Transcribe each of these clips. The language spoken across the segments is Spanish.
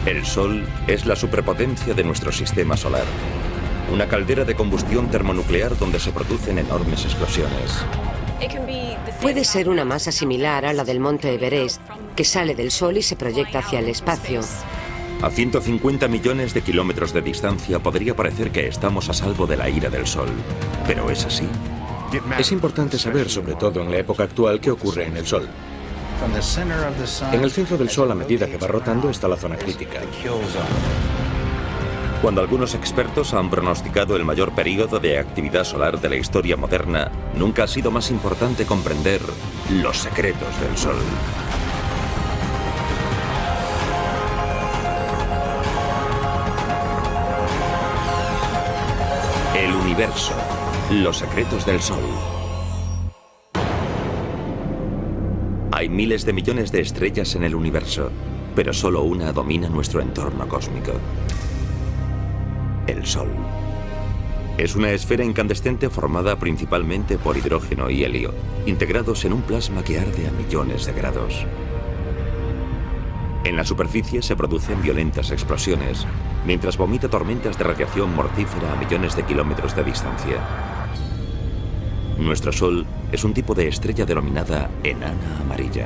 El Sol es la superpotencia de nuestro sistema solar. Una caldera de combustión termonuclear donde se producen enormes explosiones. Puede ser una masa similar a la del monte Everest, que sale del Sol y se proyecta hacia el espacio. A 150 millones de kilómetros de distancia podría parecer que estamos a salvo de la ira del Sol. ¿Pero es así? Es importante saber, sobre todo en la época actual, qué ocurre en el Sol. En el centro del Sol, a medida que va rotando, está la zona crítica. Cuando algunos expertos han pronosticado el mayor período de actividad solar de la historia moderna, nunca ha sido más importante comprender los secretos del Sol. El universo. Los secretos del Sol. Hay miles de millones de estrellas en el universo, pero solo una domina nuestro entorno cósmico. El Sol. Es una esfera incandescente formada principalmente por hidrógeno y helio, integrados en un plasma que arde a millones de grados. En la superficie se producen violentas explosiones, mientras vomita tormentas de radiación mortífera a millones de kilómetros de distancia. Nuestro Sol es un tipo de estrella denominada enana amarilla.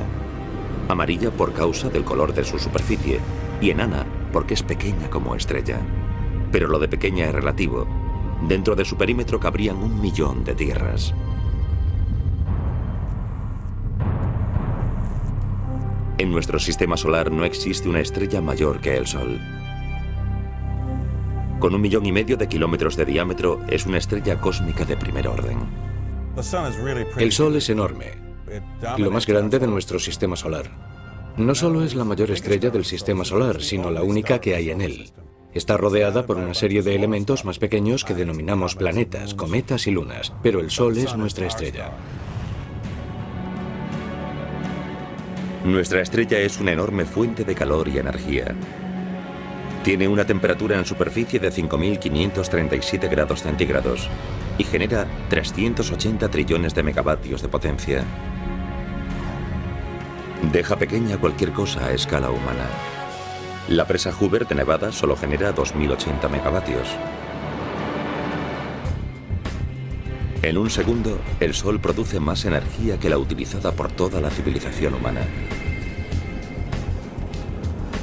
Amarilla por causa del color de su superficie y enana porque es pequeña como estrella. Pero lo de pequeña es relativo. Dentro de su perímetro cabrían 1 millón de tierras. En nuestro sistema solar no existe una estrella mayor que el Sol. Con 1,5 millones de kilómetros de diámetro, es una estrella cósmica de primer orden. El Sol es enorme, lo más grande de nuestro sistema solar. No solo es la mayor estrella del sistema solar, sino la única que hay en él. Está rodeada por una serie de elementos más pequeños que denominamos planetas, cometas y lunas, pero el Sol es nuestra estrella. Nuestra estrella es una enorme fuente de calor y energía. Tiene una temperatura en superficie de 5.537 grados centígrados y genera 380 trillones de megavatios de potencia. Deja pequeña cualquier cosa a escala humana. La presa Hoover de Nevada solo genera 2.080 megavatios. En un segundo, el Sol produce más energía que la utilizada por toda la civilización humana.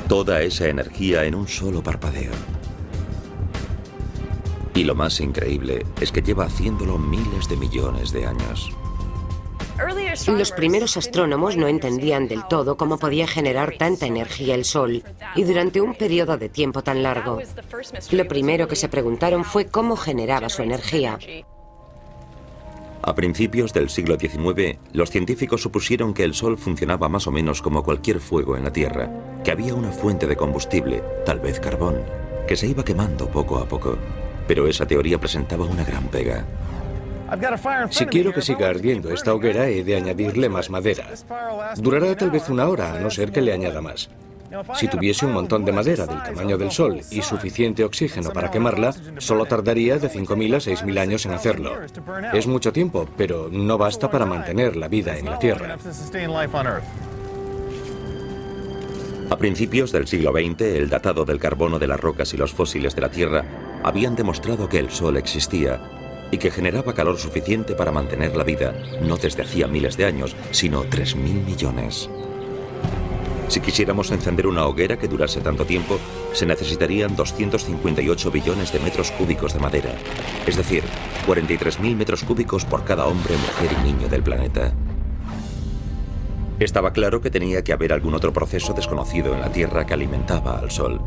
Toda esa energía en un solo parpadeo. Y lo más increíble es que lleva haciéndolo miles de millones de años. Los primeros astrónomos no entendían del todo cómo podía generar tanta energía el Sol y durante un periodo de tiempo tan largo. Lo primero que se preguntaron fue cómo generaba su energía. A principios del siglo XIX, los científicos supusieron que el Sol funcionaba más o menos como cualquier fuego en la Tierra, que había una fuente de combustible, tal vez carbón, que se iba quemando poco a poco. Pero esa teoría presentaba una gran pega. Si quiero que siga ardiendo esta hoguera, he de añadirle más madera. Durará tal vez 1 hora, a no ser que le añada más. Si tuviese un montón de madera del tamaño del Sol y suficiente oxígeno para quemarla, solo tardaría de 5.000 a 6.000 años en hacerlo. Es mucho tiempo, pero no basta para mantener la vida en la Tierra. A principios del siglo XX, el datado del carbono de las rocas y los fósiles de la Tierra habían demostrado que el Sol existía y que generaba calor suficiente para mantener la vida, no desde hacía miles de años, sino 3.000 millones. Si quisiéramos encender una hoguera que durase tanto tiempo, se necesitarían 258 billones de metros cúbicos de madera, es decir, 43.000 metros cúbicos por cada hombre, mujer y niño del planeta. Estaba claro que tenía que haber algún otro proceso desconocido en la Tierra que alimentaba al Sol.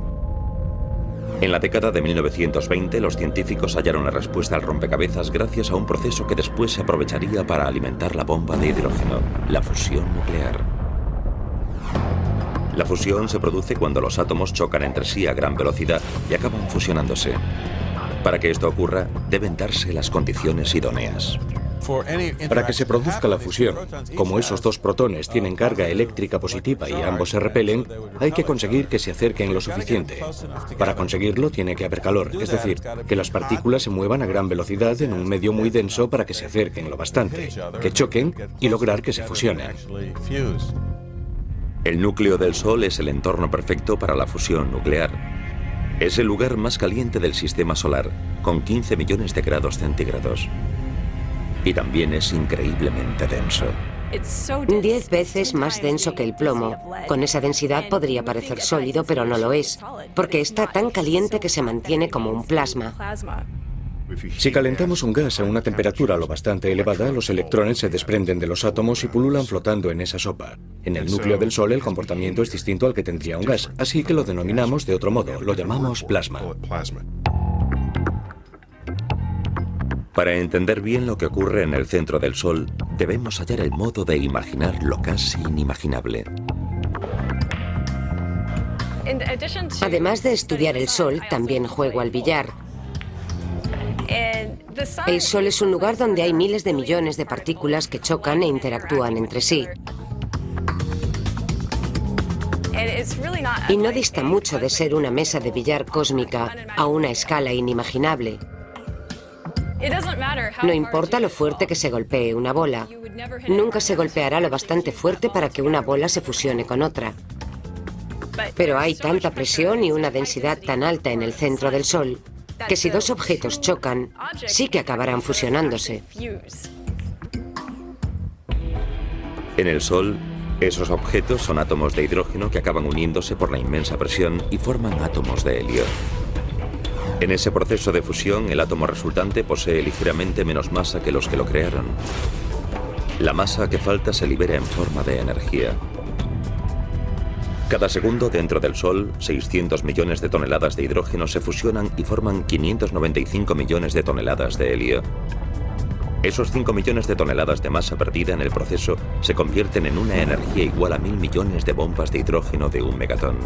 En la década de 1920, los científicos hallaron la respuesta al rompecabezas gracias a un proceso que después se aprovecharía para alimentar la bomba de hidrógeno, la fusión nuclear. La fusión se produce cuando los átomos chocan entre sí a gran velocidad y acaban fusionándose. Para que esto ocurra, deben darse las condiciones idóneas. Para que se produzca la fusión, como esos dos protones tienen carga eléctrica positiva y ambos se repelen, hay que conseguir que se acerquen lo suficiente. Para conseguirlo tiene que haber calor, es decir, que las partículas se muevan a gran velocidad en un medio muy denso para que se acerquen lo bastante, que choquen y lograr que se fusionen. El núcleo del Sol es el entorno perfecto para la fusión nuclear. Es el lugar más caliente del sistema solar, con 15 millones de grados centígrados. Y también es increíblemente denso. 10 veces más denso que el plomo. Con esa densidad podría parecer sólido, pero no lo es, porque está tan caliente que se mantiene como un plasma. Si calentamos un gas a una temperatura lo bastante elevada, los electrones se desprenden de los átomos y pululan flotando en esa sopa. En el núcleo del Sol el comportamiento es distinto al que tendría un gas, así que lo denominamos de otro modo, lo llamamos plasma. Para entender bien lo que ocurre en el centro del Sol, debemos hallar el modo de imaginar lo casi inimaginable. Además de estudiar el Sol, también juego al billar. El Sol es un lugar donde hay miles de millones de partículas que chocan e interactúan entre sí. Y no dista mucho de ser una mesa de billar cósmica a una escala inimaginable. No importa lo fuerte que se golpee una bola, nunca se golpeará lo bastante fuerte para que una bola se fusione con otra. Pero hay tanta presión y una densidad tan alta en el centro del Sol que si dos objetos chocan, sí que acabarán fusionándose. En el Sol, esos objetos son átomos de hidrógeno que acaban uniéndose por la inmensa presión y forman átomos de helio. En ese proceso de fusión, el átomo resultante posee ligeramente menos masa que los que lo crearon. La masa que falta se libera en forma de energía. Cada segundo dentro del Sol, 600 millones de toneladas de hidrógeno se fusionan y forman 595 millones de toneladas de helio. Esos 5 millones de toneladas de masa perdida en el proceso se convierten en una energía igual a 1000 millones de bombas de hidrógeno de 1 megatón.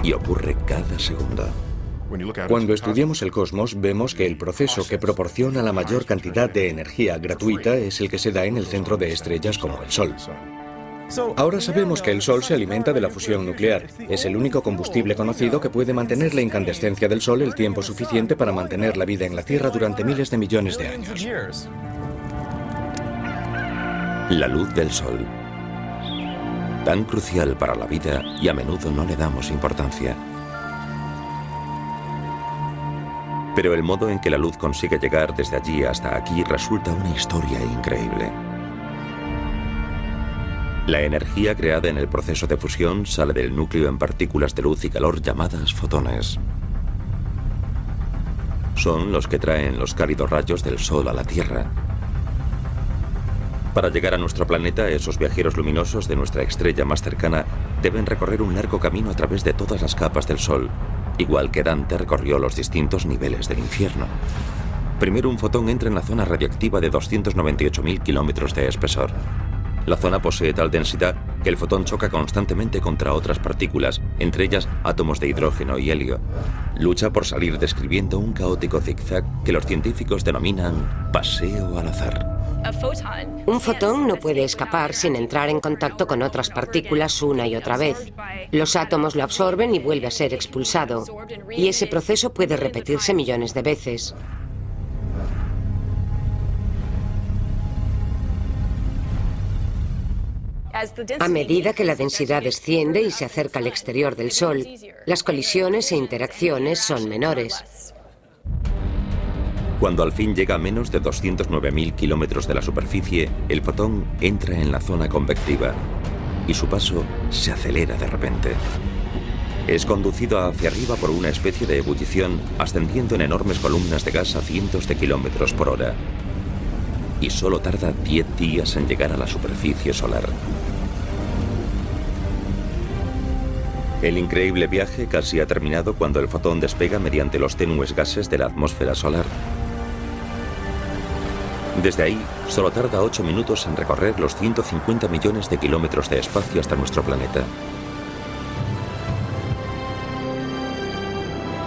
Y ocurre cada segundo. Cuando estudiamos el cosmos, vemos que el proceso que proporciona la mayor cantidad de energía gratuita es el que se da en el centro de estrellas como el Sol. Ahora sabemos que el Sol se alimenta de la fusión nuclear. Es el único combustible conocido que puede mantener la incandescencia del Sol el tiempo suficiente para mantener la vida en la Tierra durante miles de millones de años. La luz del Sol. Tan crucial para la vida y a menudo no le damos importancia. Pero el modo en que la luz consigue llegar desde allí hasta aquí resulta una historia increíble. La energía creada en el proceso de fusión sale del núcleo en partículas de luz y calor llamadas fotones. Son los que traen los cálidos rayos del Sol a la Tierra. Para llegar a nuestro planeta, esos viajeros luminosos de nuestra estrella más cercana deben recorrer un largo camino a través de todas las capas del Sol, igual que Dante recorrió los distintos niveles del infierno. Primero un fotón entra en la zona radiactiva de 298.000 kilómetros de espesor. La zona posee tal densidad que el fotón choca constantemente contra otras partículas, entre ellas átomos de hidrógeno y helio. Lucha por salir describiendo un caótico zigzag que los científicos denominan paseo al azar. Un fotón no puede escapar sin entrar en contacto con otras partículas una y otra vez. Los átomos lo absorben y vuelve a ser expulsado. Y ese proceso puede repetirse millones de veces. A medida que la densidad desciende y se acerca al exterior del Sol, las colisiones e interacciones son menores. Cuando al fin llega a menos de 209.000 kilómetros de la superficie, el fotón entra en la zona convectiva y su paso se acelera de repente. Es conducido hacia arriba por una especie de ebullición, ascendiendo en enormes columnas de gas a cientos de kilómetros por hora. Y solo tarda 10 días en llegar a la superficie solar. El increíble viaje casi ha terminado cuando el fotón despega mediante los tenues gases de la atmósfera solar. Desde ahí, solo tarda 8 minutos en recorrer los 150 millones de kilómetros de espacio hasta nuestro planeta.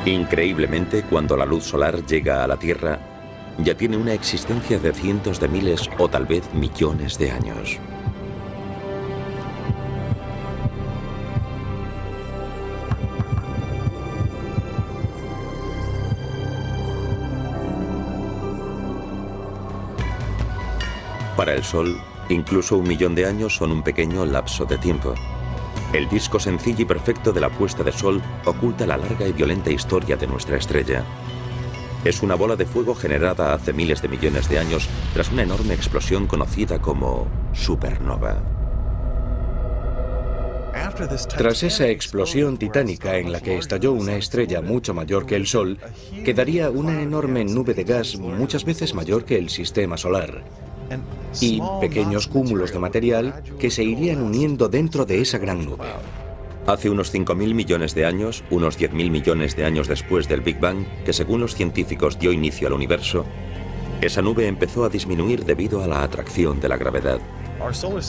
Increíblemente, cuando la luz solar llega a la Tierra, ya tiene una existencia de cientos de miles o tal vez millones de años. Para el Sol, incluso 1 millón de años son un pequeño lapso de tiempo. El disco sencillo y perfecto de la puesta de sol oculta la larga y violenta historia de nuestra estrella. Es una bola de fuego generada hace miles de millones de años tras una enorme explosión conocida como supernova. Tras esa explosión titánica en la que estalló una estrella mucho mayor que el Sol, quedaría una enorme nube de gas muchas veces mayor que el sistema solar y pequeños cúmulos de material que se irían uniendo dentro de esa gran nube. Hace unos 5.000 millones de años, unos 10.000 millones de años después del Big Bang, que según los científicos dio inicio al universo, esa nube empezó a disminuir debido a la atracción de la gravedad.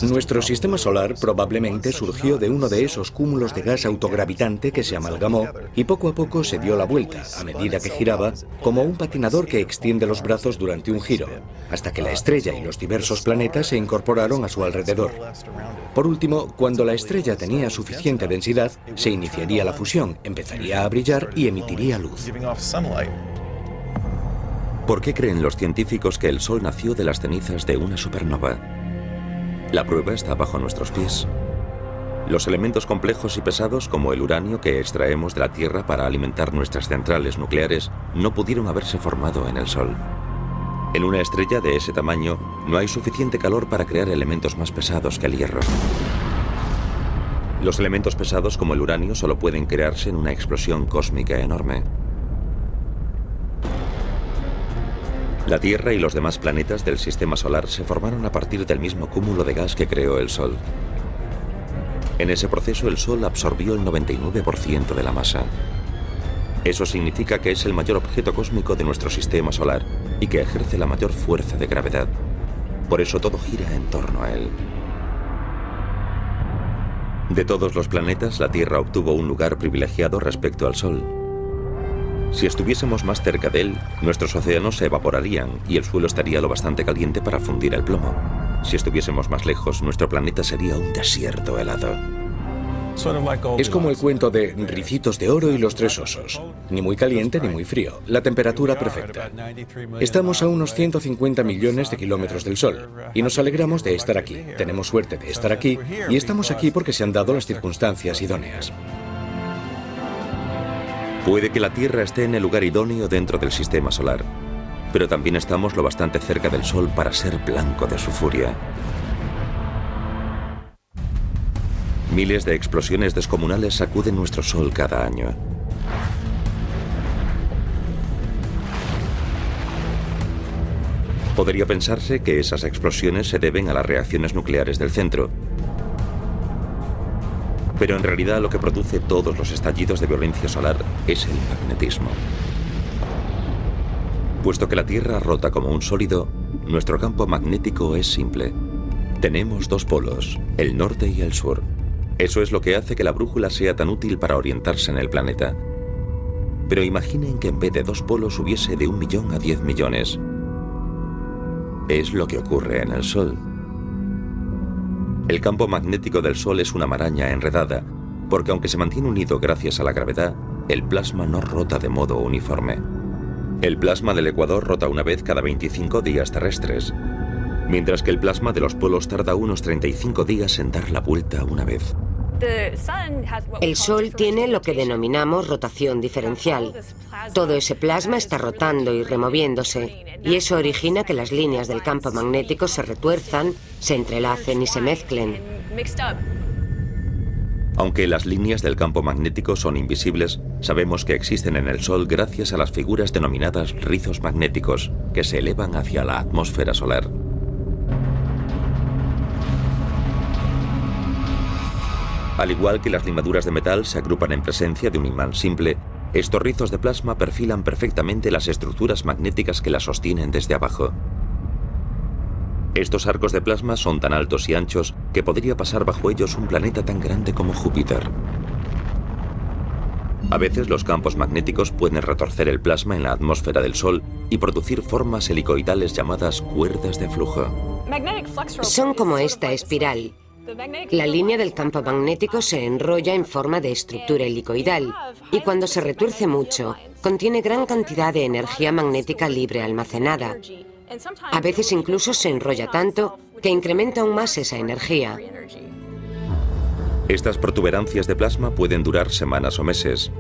Nuestro sistema solar probablemente surgió de uno de esos cúmulos de gas autogravitante que se amalgamó y poco a poco se dio la vuelta, a medida que giraba, como un patinador que extiende los brazos durante un giro, hasta que la estrella y los diversos planetas se incorporaron a su alrededor. Por último, cuando la estrella tenía suficiente densidad, se iniciaría la fusión, empezaría a brillar y emitiría luz. ¿Por qué creen los científicos que el Sol nació de las cenizas de una supernova? La prueba está bajo nuestros pies. Los elementos complejos y pesados, como el uranio que extraemos de la Tierra para alimentar nuestras centrales nucleares, no pudieron haberse formado en el Sol. En una estrella de ese tamaño, no hay suficiente calor para crear elementos más pesados que el hierro. Los elementos pesados, como el uranio, solo pueden crearse en una explosión cósmica enorme. La Tierra y los demás planetas del sistema solar se formaron a partir del mismo cúmulo de gas que creó el Sol. En ese proceso el Sol absorbió el 99% de la masa. Eso significa que es el mayor objeto cósmico de nuestro sistema solar y que ejerce la mayor fuerza de gravedad. Por eso todo gira en torno a él. De todos los planetas, la Tierra obtuvo un lugar privilegiado respecto al Sol. Si estuviésemos más cerca de él, nuestros océanos se evaporarían y el suelo estaría lo bastante caliente para fundir el plomo. Si estuviésemos más lejos, nuestro planeta sería un desierto helado. Es como el cuento de Ricitos de Oro y los Tres Osos. Ni muy caliente ni muy frío. La temperatura perfecta. Estamos a unos 150 millones de kilómetros del Sol y nos alegramos de estar aquí. Tenemos suerte de estar aquí y estamos aquí porque se han dado las circunstancias idóneas. Puede que la Tierra esté en el lugar idóneo dentro del sistema solar, pero también estamos lo bastante cerca del Sol para ser blanco de su furia. Miles de explosiones descomunales sacuden nuestro Sol cada año. Podría pensarse que esas explosiones se deben a las reacciones nucleares del centro, pero en realidad lo que produce todos los estallidos de violencia solar es el magnetismo. Puesto que la Tierra rota como un sólido, nuestro campo magnético es simple. Tenemos dos polos, el norte y el sur. Eso es lo que hace que la brújula sea tan útil para orientarse en el planeta. Pero imaginen que en vez de dos polos hubiese de 1 millón a 10 millones. Es lo que ocurre en el Sol. El campo magnético del Sol es una maraña enredada, porque aunque se mantiene unido gracias a la gravedad, el plasma no rota de modo uniforme. El plasma del ecuador rota una vez cada 25 días terrestres, mientras que el plasma de los polos tarda unos 35 días en dar la vuelta una vez. El Sol tiene lo que denominamos rotación diferencial. Todo ese plasma está rotando y removiéndose, y eso origina que las líneas del campo magnético se retuerzan, se entrelacen y se mezclen. Aunque las líneas del campo magnético son invisibles, sabemos que existen en el Sol gracias a las figuras denominadas rizos magnéticos, que se elevan hacia la atmósfera solar. Al igual que las limaduras de metal se agrupan en presencia de un imán simple, estos rizos de plasma perfilan perfectamente las estructuras magnéticas que las sostienen desde abajo. Estos arcos de plasma son tan altos y anchos que podría pasar bajo ellos un planeta tan grande como Júpiter. A veces los campos magnéticos pueden retorcer el plasma en la atmósfera del Sol y producir formas helicoidales llamadas cuerdas de flujo. Son como esta espiral. La línea del campo magnético se enrolla en forma de estructura helicoidal y cuando se retuerce mucho, contiene gran cantidad de energía magnética libre almacenada. A veces incluso se enrolla tanto que incrementa aún más esa energía. Estas protuberancias de plasma pueden durar semanas o meses,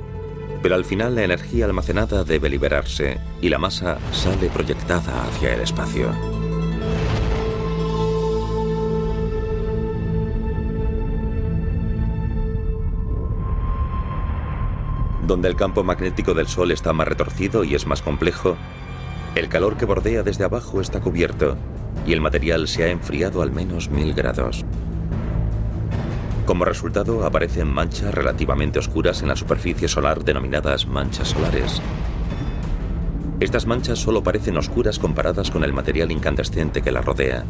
pero al final la energía almacenada debe liberarse y la masa sale proyectada hacia el espacio. Donde el campo magnético del Sol está más retorcido y es más complejo, el calor que bordea desde abajo está cubierto y el material se ha enfriado al menos 1000 grados. Como resultado, aparecen manchas relativamente oscuras en la superficie solar denominadas manchas solares. Estas manchas solo parecen oscuras comparadas con el material incandescente que la rodea.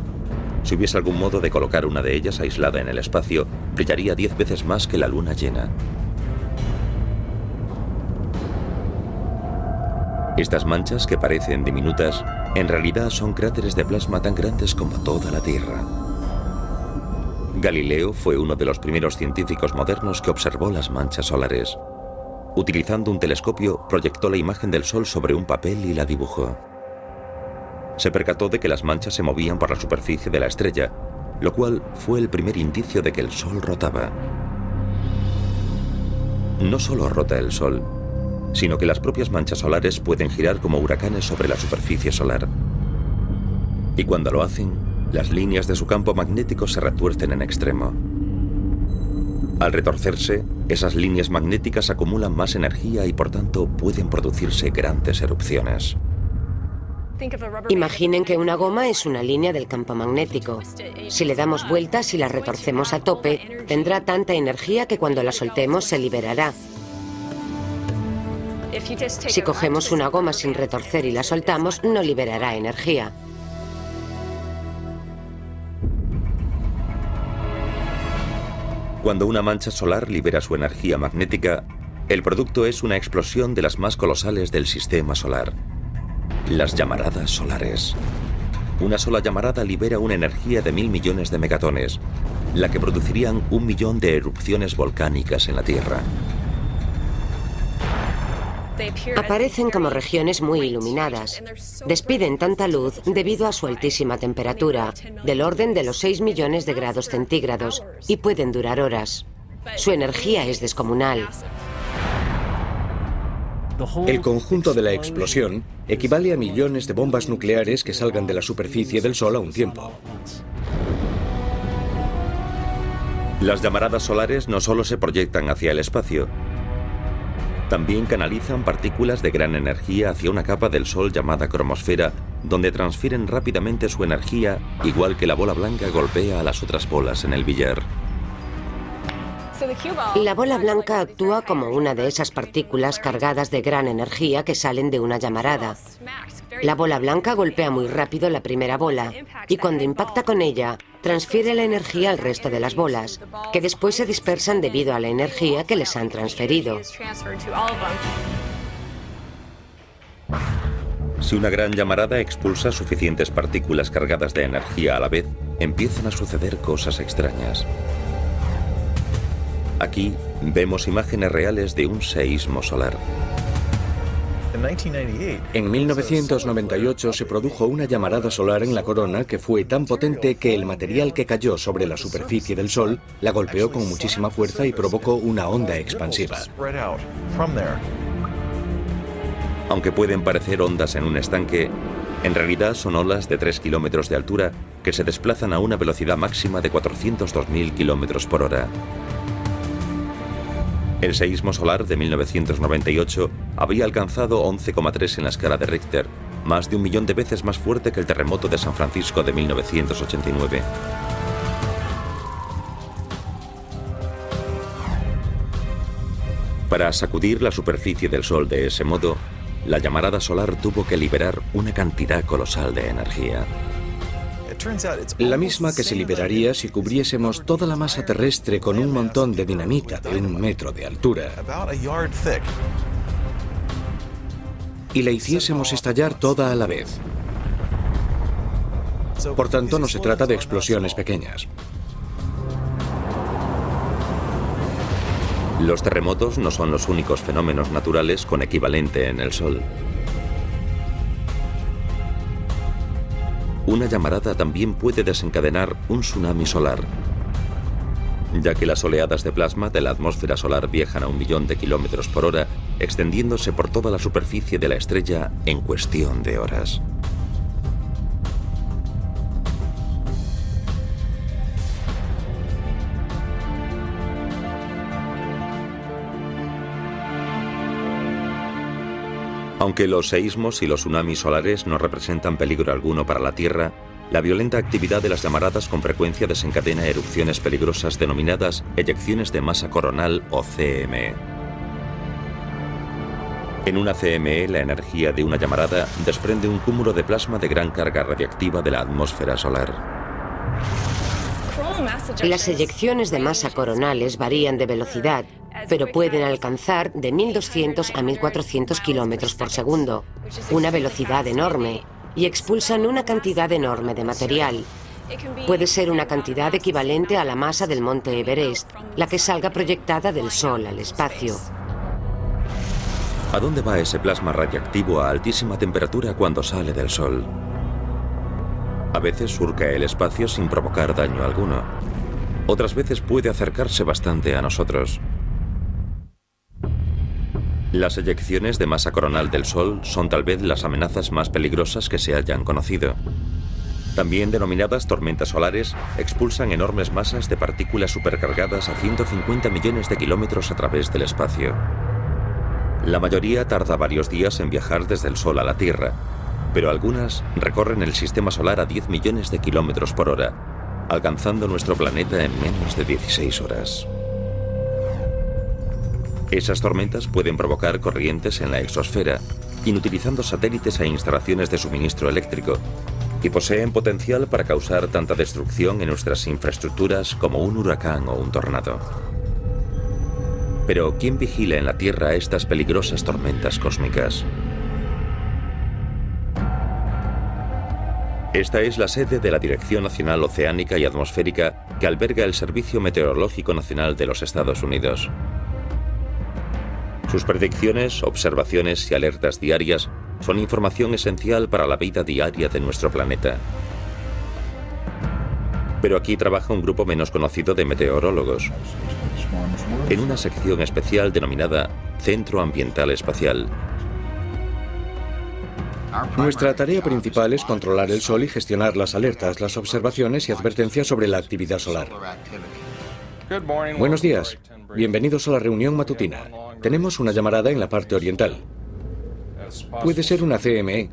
Si hubiese algún modo de colocar una de ellas aislada en el espacio, brillaría 10 veces más que la luna llena. Estas manchas, que parecen diminutas, en realidad son cráteres de plasma tan grandes como toda la Tierra. Galileo fue uno de los primeros científicos modernos que observó las manchas solares. Utilizando un telescopio, proyectó la imagen del Sol sobre un papel y la dibujó. Se percató de que las manchas se movían por la superficie de la estrella, lo cual fue el primer indicio de que el Sol rotaba. No solo rota el Sol, sino que las propias manchas solares pueden girar como huracanes sobre la superficie solar. Y cuando lo hacen, las líneas de su campo magnético se retuercen en extremo. Al retorcerse, esas líneas magnéticas acumulan más energía y por tanto pueden producirse grandes erupciones. Imaginen que una goma es una línea del campo magnético. Si le damos vueltas y la retorcemos a tope, tendrá tanta energía que cuando la soltemos se liberará. Si cogemos una goma sin retorcer y la soltamos, no liberará energía. Cuando una mancha solar libera su energía magnética, el producto es una explosión de las más colosales del sistema solar: las llamaradas solares. Una sola llamarada libera una energía de 1000 millones de megatones, la que producirían 1 millón de erupciones volcánicas en la Tierra. Aparecen como regiones muy iluminadas. Despiden tanta luz debido a su altísima temperatura, del orden de los 6 millones de grados centígrados, y pueden durar horas. Su energía es descomunal. El conjunto de la explosión equivale a millones de bombas nucleares que salgan de la superficie del Sol a un tiempo. Las llamaradas solares no solo se proyectan hacia el espacio, también canalizan partículas de gran energía hacia una capa del Sol llamada cromosfera, donde transfieren rápidamente su energía, igual que la bola blanca golpea a las otras bolas en el billar. La bola blanca actúa como una de esas partículas cargadas de gran energía que salen de una llamarada. La bola blanca golpea muy rápido la primera bola y cuando impacta con ella, transfiere la energía al resto de las bolas, que después se dispersan debido a la energía que les han transferido. Si una gran llamarada expulsa suficientes partículas cargadas de energía a la vez, empiezan a suceder cosas extrañas. Aquí vemos imágenes reales de un seísmo solar. En 1998 se produjo una llamarada solar en la corona que fue tan potente que el material que cayó sobre la superficie del Sol la golpeó con muchísima fuerza y provocó una onda expansiva. Aunque pueden parecer ondas en un estanque, en realidad son olas de 3 kilómetros de altura que se desplazan a una velocidad máxima de 402.000 kilómetros por hora. El seísmo solar de 1998 había alcanzado 11,3 en la escala de Richter, más de 1 millón de veces más fuerte que el terremoto de San Francisco de 1989. Para sacudir la superficie del Sol de ese modo, la llamarada solar tuvo que liberar una cantidad colosal de energía. La misma que se liberaría si cubriésemos toda la masa terrestre con un montón de dinamita de 1 metro de altura y la hiciésemos estallar toda a la vez. Por tanto, no se trata de explosiones pequeñas. Los terremotos no son los únicos fenómenos naturales con equivalente en el Sol. Una llamarada también puede desencadenar un tsunami solar. ya que las oleadas de plasma de la atmósfera solar viajan a 1 millón de kilómetros por hora, extendiéndose por toda la superficie de la estrella en cuestión de horas. Aunque los seísmos y los tsunamis solares no representan peligro alguno para la Tierra, la violenta actividad de las llamaradas con frecuencia desencadena erupciones peligrosas denominadas eyecciones de masa coronal o CME. En una CME, la energía de una llamarada desprende un cúmulo de plasma de gran carga radiactiva de la atmósfera solar. Las eyecciones de masa coronales varían de velocidad, pero pueden alcanzar de 1.200 a 1.400 kilómetros por segundo, una velocidad enorme, y expulsan una cantidad enorme de material. Puede ser una cantidad equivalente a la masa del monte Everest, la que salga proyectada del Sol al espacio. ¿A dónde va ese plasma radiactivo a altísima temperatura cuando sale del Sol? A veces surca el espacio sin provocar daño alguno. Otras veces puede acercarse bastante a nosotros. Las eyecciones de masa coronal del Sol son tal vez las amenazas más peligrosas que se hayan conocido. También denominadas tormentas solares, expulsan enormes masas de partículas supercargadas a 150 millones de kilómetros a través del espacio. La mayoría tarda varios días en viajar desde el Sol a la Tierra, pero algunas recorren el sistema solar a 10 millones de kilómetros por hora, alcanzando nuestro planeta en menos de 16 horas. Esas tormentas pueden provocar corrientes en la exosfera, inutilizando satélites e instalaciones de suministro eléctrico, y poseen potencial para causar tanta destrucción en nuestras infraestructuras como un huracán o un tornado. Pero, ¿quién vigila en la Tierra estas peligrosas tormentas cósmicas? Esta es la sede de la Dirección Nacional Oceánica y Atmosférica que alberga el Servicio Meteorológico Nacional de los Estados Unidos. Sus predicciones, observaciones y alertas diarias son información esencial para la vida diaria de nuestro planeta. Pero aquí trabaja un grupo menos conocido de meteorólogos, en una sección especial denominada Centro Ambiental Espacial. Nuestra tarea principal es controlar el Sol y gestionar las alertas, las observaciones y advertencias sobre la actividad solar. Buenos días. Bienvenidos a la reunión matutina. Tenemos una llamarada en la parte oriental. Puede ser una CME.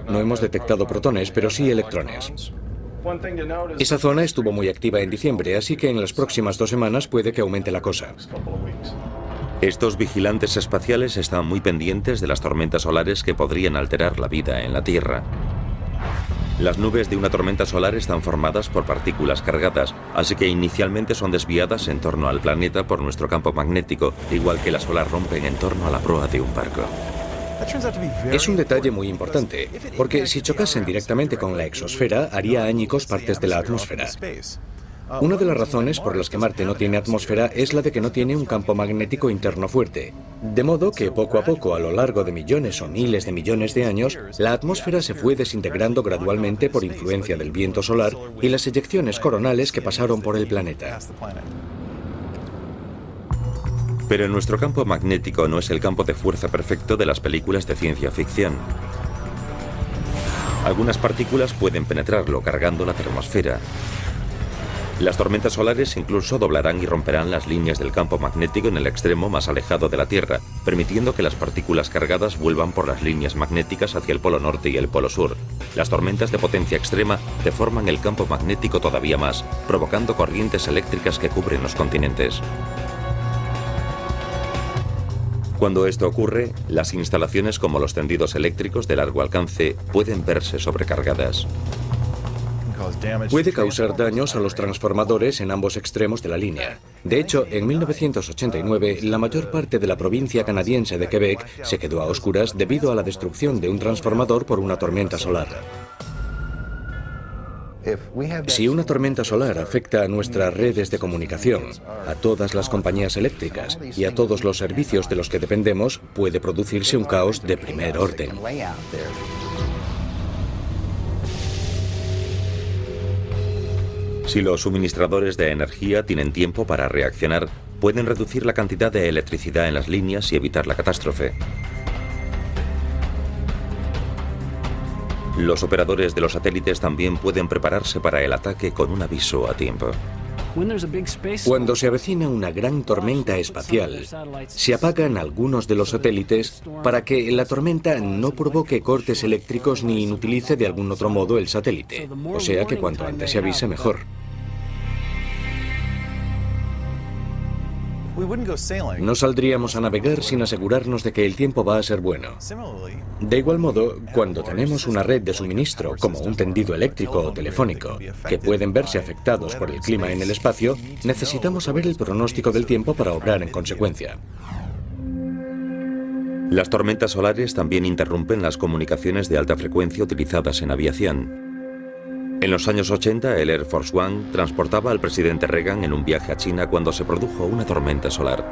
No hemos detectado protones, pero sí electrones. Esa zona estuvo muy activa en diciembre, así que en las próximas 2 semanas puede que aumente la cosa. Estos vigilantes espaciales están muy pendientes de las tormentas solares que podrían alterar la vida en la Tierra. Las nubes de una tormenta solar están formadas por partículas cargadas, así que inicialmente son desviadas en torno al planeta por nuestro campo magnético, igual que las olas rompen en torno a la proa de un barco. Es un detalle muy importante, porque si chocasen directamente con la exosfera, haría añicos partes de la atmósfera. Una de las razones por las que Marte no tiene atmósfera es la de que no tiene un campo magnético interno fuerte. De modo que poco a poco, a lo largo de millones o miles de millones de años, la atmósfera se fue desintegrando gradualmente por influencia del viento solar y las eyecciones coronales que pasaron por el planeta. Pero nuestro campo magnético no es el campo de fuerza perfecto de las películas de ciencia ficción. Algunas partículas pueden penetrarlo, cargando la termosfera. Las tormentas solares incluso doblarán y romperán las líneas del campo magnético en el extremo más alejado de la Tierra, permitiendo que las partículas cargadas vuelvan por las líneas magnéticas hacia el polo norte y el polo sur. Las tormentas de potencia extrema deforman el campo magnético todavía más, provocando corrientes eléctricas que cubren los continentes. Cuando esto ocurre, las instalaciones como los tendidos eléctricos de largo alcance pueden verse sobrecargadas. Puede causar daños a los transformadores en ambos extremos de la línea. De hecho, en 1989, la mayor parte de la provincia canadiense de Quebec se quedó a oscuras debido a la destrucción de un transformador por una tormenta solar. Si una tormenta solar afecta a nuestras redes de comunicación, a todas las compañías eléctricas y a todos los servicios de los que dependemos, puede producirse un caos de primer orden. Si los suministradores de energía tienen tiempo para reaccionar, pueden reducir la cantidad de electricidad en las líneas y evitar la catástrofe. Los operadores de los satélites también pueden prepararse para el ataque con un aviso a tiempo. Cuando se avecina una gran tormenta espacial, se apagan algunos de los satélites para que la tormenta no provoque cortes eléctricos ni inutilice de algún otro modo el satélite. O sea que cuanto antes se avise, mejor. No saldríamos a navegar sin asegurarnos de que el tiempo va a ser bueno. De igual modo, cuando tenemos una red de suministro, como un tendido eléctrico o telefónico, que pueden verse afectados por el clima en el espacio, necesitamos saber el pronóstico del tiempo para obrar en consecuencia. Las tormentas solares también interrumpen las comunicaciones de alta frecuencia utilizadas en aviación. En los años 80, el Air Force One transportaba al presidente Reagan en un viaje a China cuando se produjo una tormenta solar.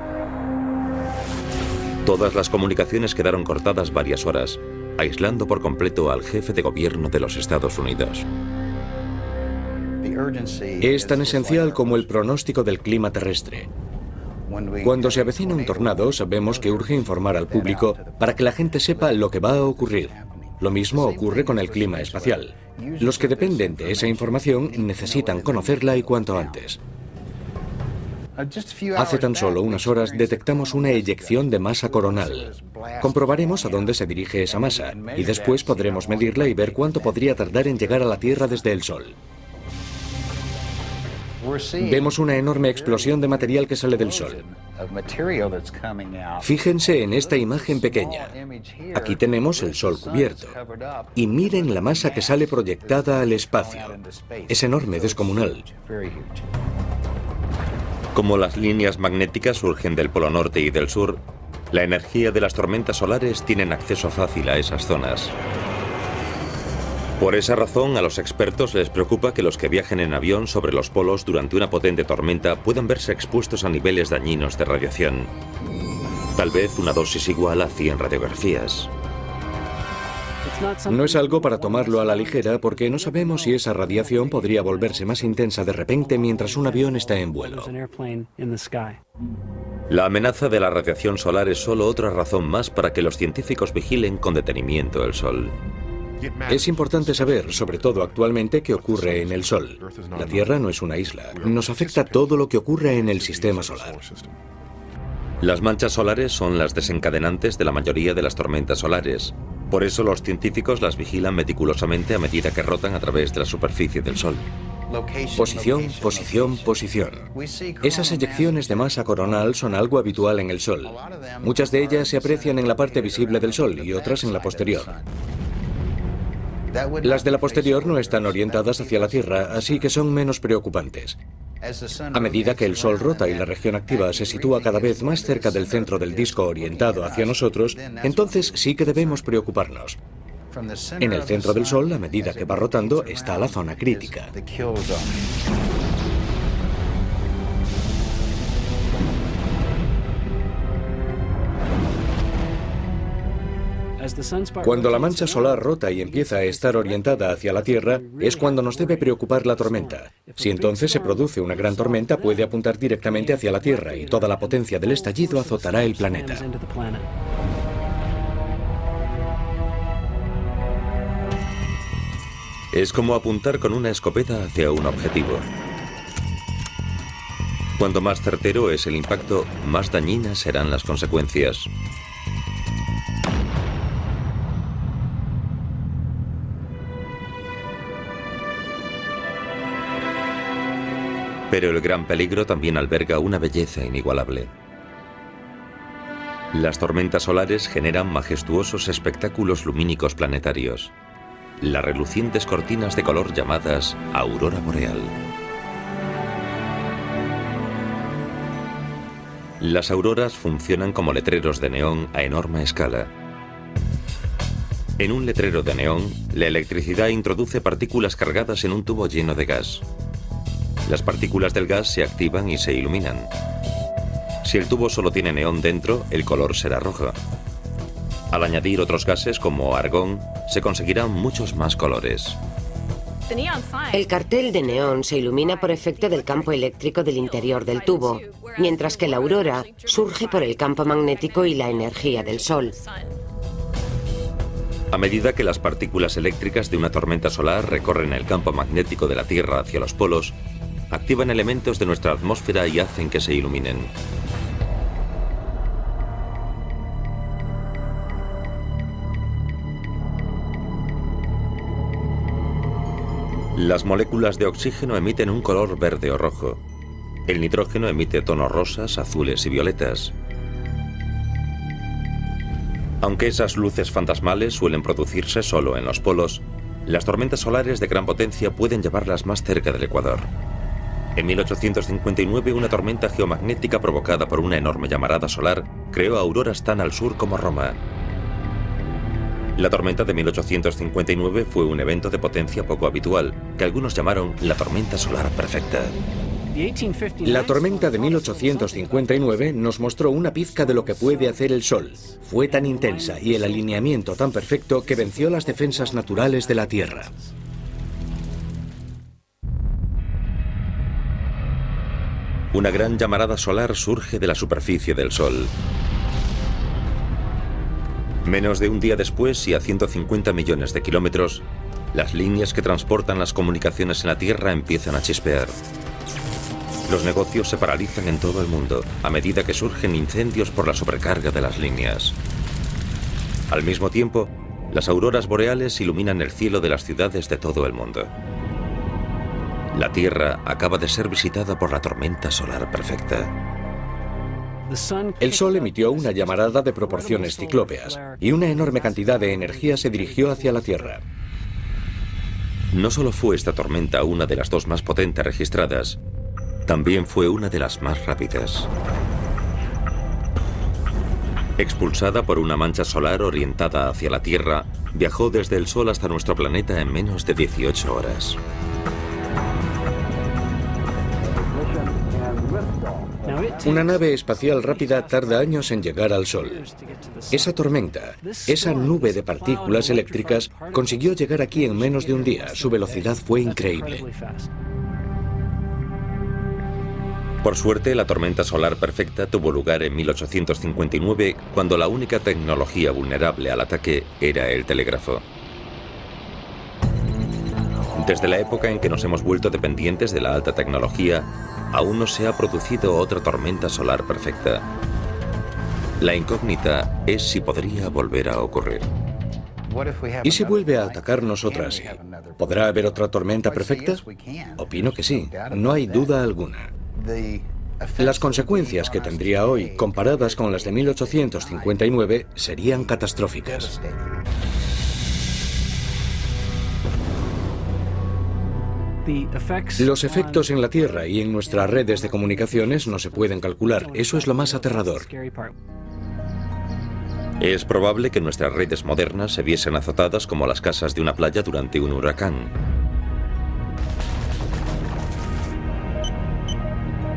Todas las comunicaciones quedaron cortadas varias horas, aislando por completo al jefe de gobierno de los Estados Unidos. Es tan esencial como el pronóstico del clima terrestre. Cuando se avecina un tornado, sabemos que urge informar al público para que la gente sepa lo que va a ocurrir. Lo mismo ocurre con el clima espacial. Los que dependen de esa información necesitan conocerla y cuanto antes. Hace tan solo unas horas detectamos una eyección de masa coronal. Comprobaremos a dónde se dirige esa masa y después podremos medirla y ver cuánto podría tardar en llegar a la Tierra desde el Sol. Vemos una enorme explosión de material que sale del Sol. Fíjense en esta imagen pequeña. Aquí tenemos el Sol cubierto. Y miren la masa que sale proyectada al espacio. Es enorme, descomunal. Como las líneas magnéticas surgen del Polo Norte y del Sur, la energía de las tormentas solares tienen acceso fácil a esas zonas. Por esa razón, a los expertos les preocupa que los que viajen en avión sobre los polos durante una potente tormenta puedan verse expuestos a niveles dañinos de radiación. Tal vez una dosis igual a 100 radiografías. No es algo para tomarlo a la ligera porque no sabemos si esa radiación podría volverse más intensa de repente mientras un avión está en vuelo. La amenaza de la radiación solar es solo otra razón más para que los científicos vigilen con detenimiento el Sol. Es importante saber, sobre todo actualmente, qué ocurre en el Sol. La Tierra no es una isla. Nos afecta todo lo que ocurre en el sistema solar. Las manchas solares son las desencadenantes de la mayoría de las tormentas solares. Por eso los científicos las vigilan meticulosamente a medida que rotan a través de la superficie del Sol. Posición, posición, posición. Esas eyecciones de masa coronal son algo habitual en el Sol. Muchas de ellas se aprecian en la parte visible del Sol y otras en la posterior. Las de la posterior no están orientadas hacia la Tierra, así que son menos preocupantes. A medida que el Sol rota y la región activa se sitúa cada vez más cerca del centro del disco orientado hacia nosotros, entonces sí que debemos preocuparnos. En el centro del Sol, a medida que va rotando, está la zona crítica. Cuando la mancha solar rota y empieza a estar orientada hacia la Tierra, es cuando nos debe preocupar la tormenta. Si entonces se produce una gran tormenta, puede apuntar directamente hacia la Tierra y toda la potencia del estallido azotará el planeta. Es como apuntar con una escopeta hacia un objetivo. Cuanto más certero es el impacto, más dañinas serán las consecuencias. Pero el gran peligro también alberga una belleza inigualable. Las tormentas solares generan majestuosos espectáculos lumínicos planetarios. Las relucientes cortinas de color llamadas aurora boreal. Las auroras funcionan como letreros de neón a enorme escala. En un letrero de neón, la electricidad introduce partículas cargadas en un tubo lleno de gas. Las partículas del gas se activan y se iluminan. Si el tubo solo tiene neón dentro, el color será rojo. Al añadir otros gases como argón, se conseguirán muchos más colores. El cartel de neón se ilumina por efecto del campo eléctrico del interior del tubo, mientras que la aurora surge por el campo magnético y la energía del Sol. A medida que las partículas eléctricas de una tormenta solar recorren el campo magnético de la Tierra hacia los polos, activan elementos de nuestra atmósfera y hacen que se iluminen. Las moléculas de oxígeno emiten un color verde o rojo. El nitrógeno emite tonos rosas, azules y violetas. Aunque esas luces fantasmales suelen producirse solo en los polos, las tormentas solares de gran potencia pueden llevarlas más cerca del ecuador. En 1859, una tormenta geomagnética provocada por una enorme llamarada solar creó auroras tan al sur como Roma. La tormenta de 1859 fue un evento de potencia poco habitual, que algunos llamaron la tormenta solar perfecta. La tormenta de 1859 nos mostró una pizca de lo que puede hacer el Sol. Fue tan intensa y el alineamiento tan perfecto que venció las defensas naturales de la Tierra. Una gran llamarada solar surge de la superficie del Sol. Menos de un día después y a 150 millones de kilómetros, las líneas que transportan las comunicaciones en la Tierra empiezan a chispear. Los negocios se paralizan en todo el mundo a medida que surgen incendios por la sobrecarga de las líneas. Al mismo tiempo, las auroras boreales iluminan el cielo de las ciudades de todo el mundo. La Tierra acaba de ser visitada por la tormenta solar perfecta. El Sol emitió una llamarada de proporciones ciclópeas y una enorme cantidad de energía se dirigió hacia la Tierra. No solo fue esta tormenta una de las dos más potentes registradas, también fue una de las más rápidas. Expulsada por una mancha solar orientada hacia la Tierra, viajó desde el Sol hasta nuestro planeta en menos de 18 horas. Una nave espacial rápida tarda años en llegar al Sol. Esa tormenta, esa nube de partículas eléctricas, consiguió llegar aquí en menos de un día. Su velocidad fue increíble. Por suerte, la tormenta solar perfecta tuvo lugar en 1859, cuando la única tecnología vulnerable al ataque era el telégrafo. Desde la época en que nos hemos vuelto dependientes de la alta tecnología, aún no se ha producido otra tormenta solar perfecta. La incógnita es si podría volver a ocurrir. ¿Y si vuelve a atacarnos otra así? ¿Podrá haber otra tormenta perfecta? Opino que sí, no hay duda alguna. Las consecuencias que tendría hoy, comparadas con las de 1859, serían catastróficas. Los efectos en la Tierra y en nuestras redes de comunicaciones no se pueden calcular. Eso es lo más aterrador. Es probable que nuestras redes modernas se viesen azotadas como las casas de una playa durante un huracán.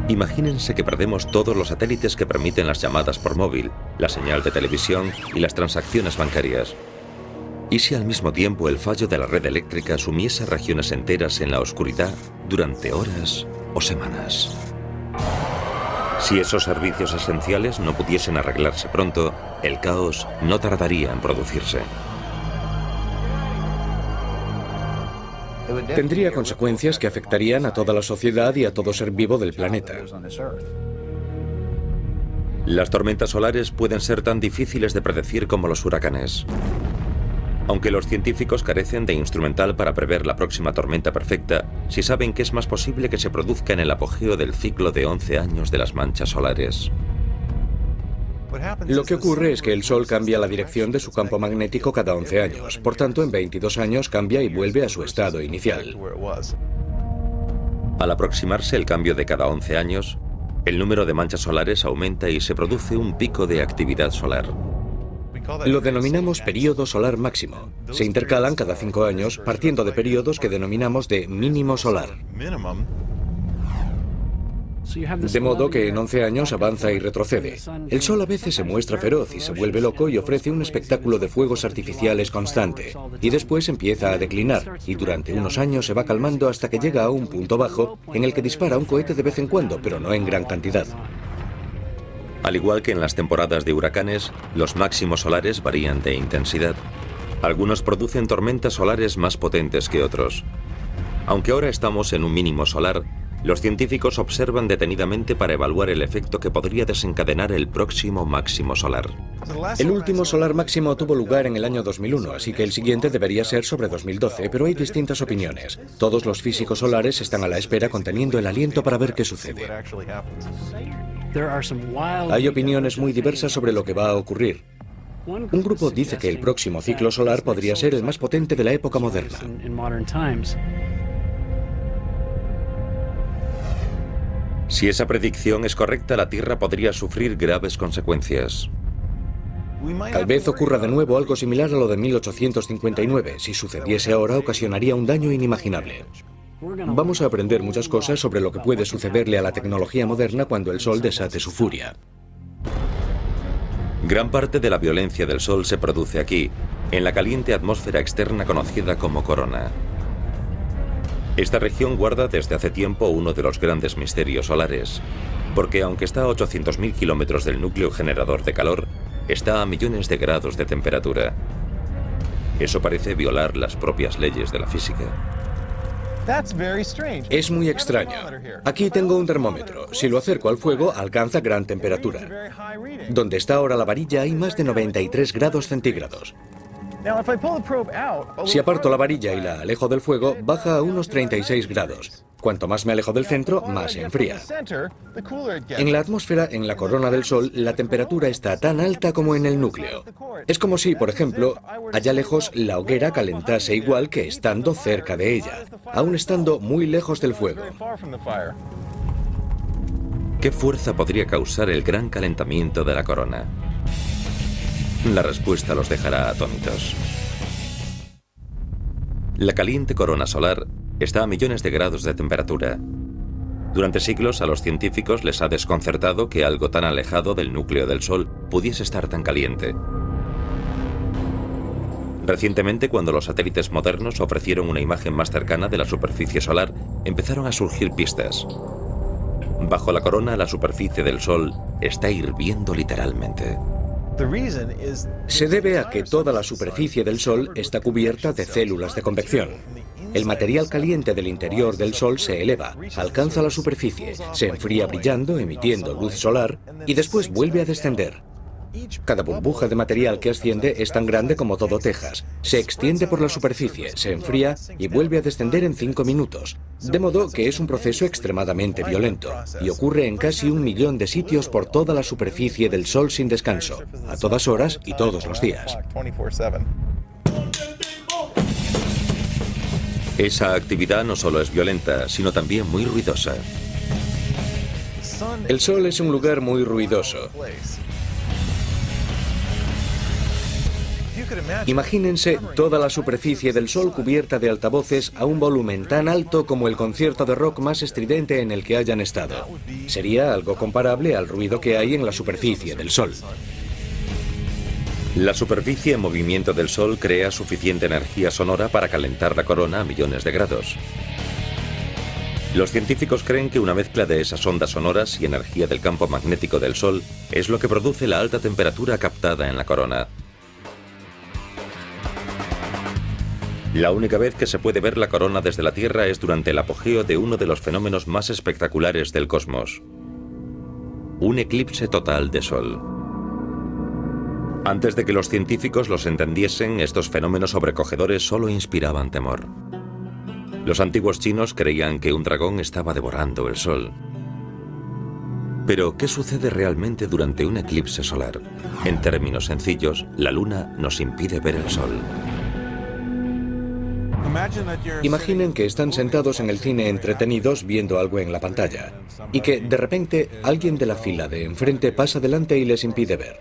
Imagínense que perdemos todos los satélites que permiten las llamadas por móvil, la señal de televisión y las transacciones bancarias. ¿Y si al mismo tiempo el fallo de la red eléctrica sumiese regiones enteras en la oscuridad durante horas o semanas? Si esos servicios esenciales no pudiesen arreglarse pronto, el caos no tardaría en producirse. Tendría consecuencias que afectarían a toda la sociedad y a todo ser vivo del planeta. Las tormentas solares pueden ser tan difíciles de predecir como los huracanes. Aunque los científicos carecen de instrumental para prever la próxima tormenta perfecta, sí saben que es más posible que se produzca en el apogeo del ciclo de 11 años de las manchas solares. Lo que ocurre es que el Sol cambia la dirección de su campo magnético cada 11 años. Por tanto, en 22 años cambia y vuelve a su estado inicial. Al aproximarse el cambio de cada 11 años, el número de manchas solares aumenta y se produce un pico de actividad solar. Lo denominamos período solar máximo. Se intercalan cada 5 años, partiendo de períodos que denominamos de mínimo solar. De modo que en 11 años avanza y retrocede. El Sol a veces se muestra feroz y se vuelve loco y ofrece un espectáculo de fuegos artificiales constante. Y después empieza a declinar, y durante unos años se va calmando hasta que llega a un punto bajo en el que dispara un cohete de vez en cuando, pero no en gran cantidad. Al igual que en las temporadas de huracanes, los máximos solares varían de intensidad. Algunos producen tormentas solares más potentes que otros. Aunque ahora estamos en un mínimo solar, los científicos observan detenidamente para evaluar el efecto que podría desencadenar el próximo máximo solar. El último solar máximo tuvo lugar en el año 2001, así que el siguiente debería ser sobre 2012, pero hay distintas opiniones. Todos los físicos solares están a la espera conteniendo el aliento para ver qué sucede. Hay opiniones muy diversas sobre lo que va a ocurrir. Un grupo dice que el próximo ciclo solar podría ser el más potente de la época moderna. Si esa predicción es correcta, la Tierra podría sufrir graves consecuencias. Tal vez ocurra de nuevo algo similar a lo de 1859. Si sucediese ahora, ocasionaría un daño inimaginable. Vamos a aprender muchas cosas sobre lo que puede sucederle a la tecnología moderna cuando el Sol desate su furia. Gran parte de la violencia del Sol se produce aquí, en la caliente atmósfera externa conocida como corona. Esta región guarda desde hace tiempo uno de los grandes misterios solares, porque aunque está a 800.000 kilómetros del núcleo generador de calor, está a millones de grados de temperatura. Eso parece violar las propias leyes de la física. Es muy extraño. Aquí tengo un termómetro. Si lo acerco al fuego, alcanza gran temperatura. Donde está ahora la varilla hay más de 93 grados centígrados. Si aparto la varilla y la alejo del fuego, baja a unos 36 grados. Cuanto más me alejo del centro, más se enfría. En la atmósfera, en la corona del Sol, la temperatura está tan alta como en el núcleo. Es como si, por ejemplo, allá lejos la hoguera calentase igual que estando cerca de ella, aún estando muy lejos del fuego. ¿Qué fuerza podría causar el gran calentamiento de la corona? La respuesta los dejará atónitos. La caliente corona solar está a millones de grados de temperatura. Durante siglos a los científicos les ha desconcertado que algo tan alejado del núcleo del Sol pudiese estar tan caliente. Recientemente, cuando los satélites modernos ofrecieron una imagen más cercana de la superficie solar, empezaron a surgir pistas. Bajo la corona, la superficie del Sol está hirviendo literalmente. Se debe a que toda la superficie del Sol está cubierta de células de convección. El material caliente del interior del Sol se eleva, alcanza la superficie, se enfría brillando, emitiendo luz solar, y después vuelve a descender. Cada burbuja de material que asciende es tan grande como todo Texas. Se extiende por la superficie, se enfría y vuelve a descender en 5 minutos. De modo que es un proceso extremadamente violento y ocurre en casi 1 millón de sitios por toda la superficie del Sol sin descanso, a todas horas y todos los días. Esa actividad no solo es violenta, sino también muy ruidosa. El Sol es un lugar muy ruidoso. Imagínense toda la superficie del Sol cubierta de altavoces a un volumen tan alto como el concierto de rock más estridente en el que hayan estado. Sería algo comparable al ruido que hay en la superficie del Sol. La superficie en movimiento del Sol crea suficiente energía sonora para calentar la corona a millones de grados. Los científicos creen que una mezcla de esas ondas sonoras y energía del campo magnético del Sol es lo que produce la alta temperatura captada en la corona. La única vez que se puede ver la corona desde la Tierra es durante el apogeo de uno de los fenómenos más espectaculares del cosmos: un eclipse total de Sol. Antes de que los científicos los entendiesen, estos fenómenos sobrecogedores solo inspiraban temor. Los antiguos chinos creían que un dragón estaba devorando el Sol. Pero, ¿qué sucede realmente durante un eclipse solar? En términos sencillos, la Luna nos impide ver el Sol. Imaginen que están sentados en el cine entretenidos viendo algo en la pantalla y que de repente alguien de la fila de enfrente pasa delante y les impide ver.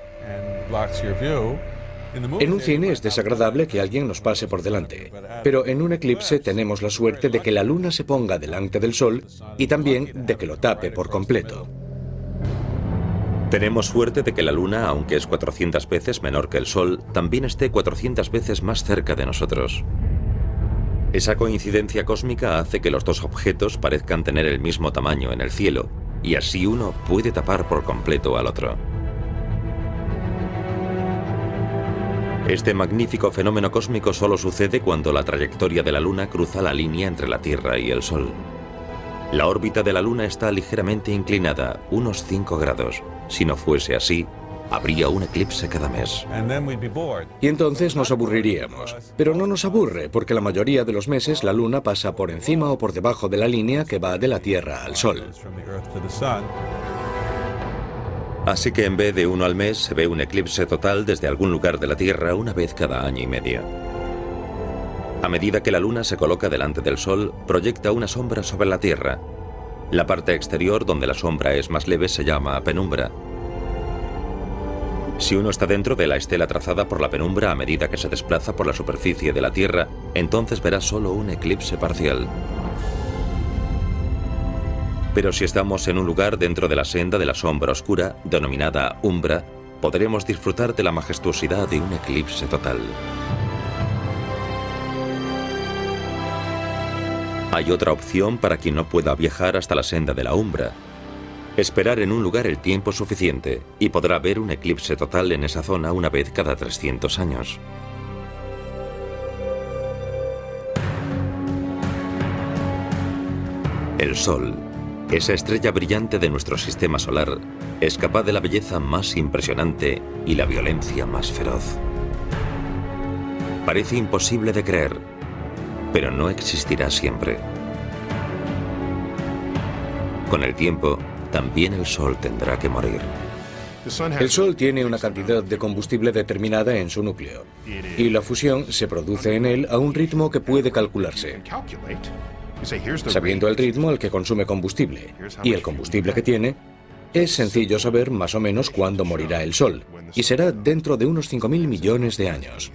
En un cine es desagradable que alguien nos pase por delante, pero en un eclipse tenemos la suerte de que la luna se ponga delante del sol y también de que lo tape por completo. Tenemos suerte de que la luna, aunque es 400 veces menor que el sol, también esté 400 veces más cerca de nosotros. Esa coincidencia cósmica hace que los dos objetos parezcan tener el mismo tamaño en el cielo, y así uno puede tapar por completo al otro. Este magnífico fenómeno cósmico solo sucede cuando la trayectoria de la luna cruza la línea entre la Tierra y el Sol. La órbita de la luna está ligeramente inclinada, unos 5 grados. Si no fuese así, habría un eclipse cada mes. Y entonces nos aburriríamos. Pero no nos aburre, porque la mayoría de los meses la luna pasa por encima o por debajo de la línea que va de la Tierra al Sol. Así que en vez de uno al mes, se ve un eclipse total desde algún lugar de la Tierra una vez cada año y medio. A medida que la luna se coloca delante del Sol, proyecta una sombra sobre la Tierra. La parte exterior, donde la sombra es más leve, se llama penumbra. Si uno está dentro de la estela trazada por la penumbra a medida que se desplaza por la superficie de la Tierra, entonces verá solo un eclipse parcial. Pero si estamos en un lugar dentro de la senda de la sombra oscura, denominada umbra, podremos disfrutar de la majestuosidad de un eclipse total. Hay otra opción para quien no pueda viajar hasta la senda de la umbra. Esperar en un lugar el tiempo suficiente y podrá ver un eclipse total en esa zona una vez cada 300 años. El Sol, esa estrella brillante de nuestro sistema solar, es capaz de la belleza más impresionante y la violencia más feroz. Parece imposible de creer, pero no existirá siempre. Con el tiempo, también el Sol tendrá que morir. El Sol tiene una cantidad de combustible determinada en su núcleo, y la fusión se produce en él a un ritmo que puede calcularse. Sabiendo el ritmo al que consume combustible y el combustible que tiene, es sencillo saber más o menos cuándo morirá el Sol, y será dentro de unos 5.000 millones de años.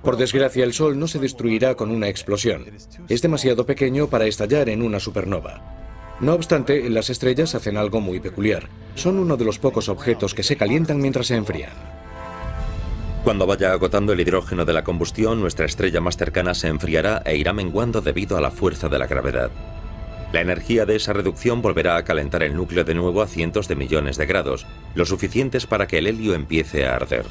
Por desgracia, el Sol no se destruirá con una explosión. Es demasiado pequeño para estallar en una supernova. No obstante, las estrellas hacen algo muy peculiar. Son uno de los pocos objetos que se calientan mientras se enfrían. Cuando vaya agotando el hidrógeno de la combustión, nuestra estrella más cercana se enfriará e irá menguando debido a la fuerza de la gravedad. La energía de esa reducción volverá a calentar el núcleo de nuevo a cientos de millones de grados, lo suficientes para que el helio empiece a arder.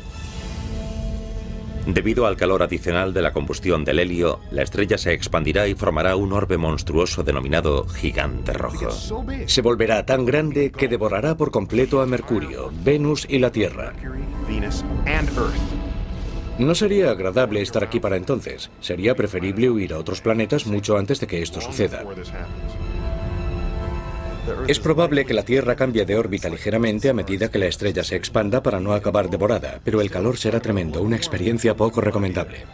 Debido al calor adicional de la combustión del helio, la estrella se expandirá y formará un orbe monstruoso denominado gigante rojo. Se volverá tan grande que devorará por completo a Mercurio, Venus y la Tierra. No sería agradable estar aquí para entonces. Sería preferible huir a otros planetas mucho antes de que esto suceda. Es probable que la Tierra cambie de órbita ligeramente a medida que la estrella se expanda para no acabar devorada, pero el calor será tremendo, una experiencia poco recomendable.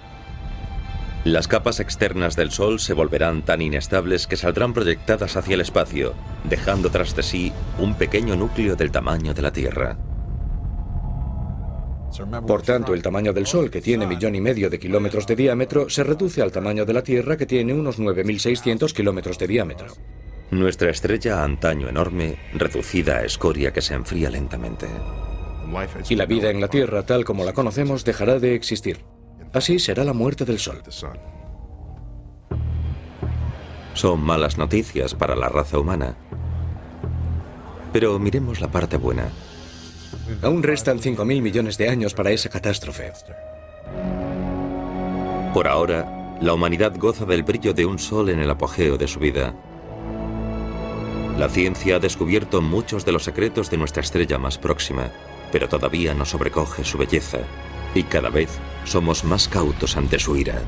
Las capas externas del Sol se volverán tan inestables que saldrán proyectadas hacia el espacio, dejando tras de sí un pequeño núcleo del tamaño de la Tierra. Por tanto, el tamaño del Sol, que tiene 1,5 millones de kilómetros de diámetro, se reduce al tamaño de la Tierra, que tiene unos 9.600 kilómetros de diámetro. Nuestra estrella, antaño enorme, reducida a escoria que se enfría lentamente. Y la vida en la Tierra, tal como la conocemos, dejará de existir. Así será la muerte del Sol. Son malas noticias para la raza humana. Pero miremos la parte buena. Aún restan 5.000 millones de años para esa catástrofe. Por ahora, la humanidad goza del brillo de un sol en el apogeo de su vida. La ciencia ha descubierto muchos de los secretos de nuestra estrella más próxima, pero todavía nos sobrecoge su belleza, y cada vez somos más cautos ante su ira.